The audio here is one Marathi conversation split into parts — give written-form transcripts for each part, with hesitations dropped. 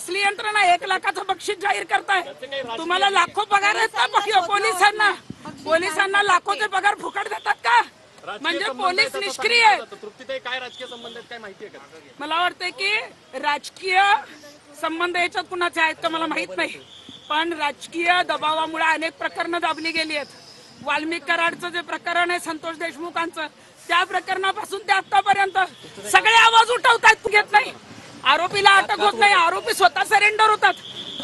असली यंत्रणा 1 लाखाचं बक्षीस जाहीर करताय। तुम्हाला लाखो पगार आहेत पोलिसांना लाखोचे पगार फुकट देतात का? म्हणजे पोलीस निष्क्रिय आहेत। तृप्तीताई काय राजकीय संबंध आहेत काय माहिती आहे का? मला वाटतंय की राजकीय संबंध याच्यात कुणाचे आहेत का मला माहित नाही, पण राजकीय दबावामुळे अनेक प्रकरणं दाबली गेली आहेत। वाल्मिक कराडचं जे प्रकरण आहे संतोष देशमुखांचं, त्या प्रकरणापासून ते आतापर्यंत सगळे आवाज उठवतात, घेत नाही। आरोपीला अटक होत नाही, आरोपी स्वतः सरेंडर होतात।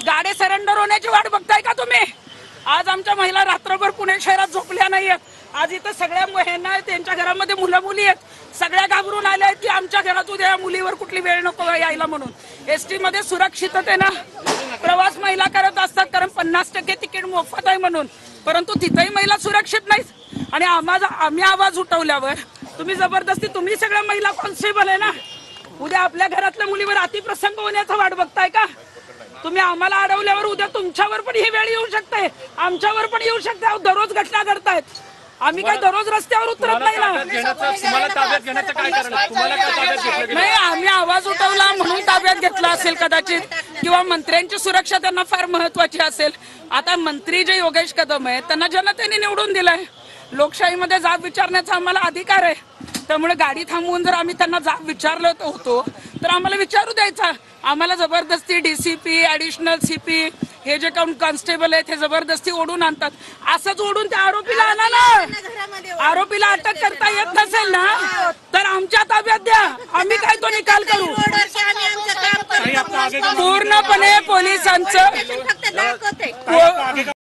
गाडे सरेंडर होण्याची वाट बघताय का तुम्ही? आज आमच्या महिला रात्रभर पुणे शहरात झोपल्या नाहीयेत। आज इथं सगळ्या महिला त्यांच्या घरामध्ये मुलं मुली आहेत, सगळ्या घाबरून आल्या आहेत की आमच्या घरात उद्या मुलीवर कुठली वेळ नको यायला म्हणून। एसटी मध्ये सुरक्षिततेनं प्रवास महिला करत असतात, कारण 50% तिकीट मोफत आहे म्हणून, परंतु तिथेही महिला सुरक्षित नाहीत। आणि आम्ही आवाज उठवल्यावर तुम्ही जबरदस्ती, तुम्ही सगळ्या महिला कॉन्स्टेबल आहे ना, उद्या आपल्या घरातल्या मुलीवर अतिप्रसंग होण्याचा वाट बघताय का? तुम्ही आम्हाला अडवल्यावर उद्या तुमच्यावर पण ही वेळ येऊ शकते, आमच्यावर पण येऊ शकते। दररोज घटना घडतायत, आम्ही काय दररोज रस्त्यावर उतरत नाही ना। नाही, आम्ही आवाज उठवला म्हणून ताब्यात घेतला असेल कदाचित, किंवा मंत्र्यांची सुरक्षा त्यांना फार महत्वाची असेल। आता मंत्री जे योगेश कदम आहेत त्यांना जनतेने निवडून दिलंय, लोकशाहीमध्ये जाब विचारण्याचा आम्हाला अधिकार आहे। त्यामुळे गाडी थांबवून जर आम्ही त्यांना जाब विचारलं होतो तर आम्हाला विचारू द्यायचा। आम्हाला जबरदस्ती डीसीपी, ऍडिशनल सीपी, हे जे कोण कॉन्स्टेबल आहेत हे जबरदस्ती ओढून आणतात। असंच ओढून त्या आरोपीला आणा ना। आरोपीला अटक करता येत नसेल ना तर आमच्या ताब्यात द्या, आम्ही काय तो निकाल करू। पूर्णपणे पोलिसांचं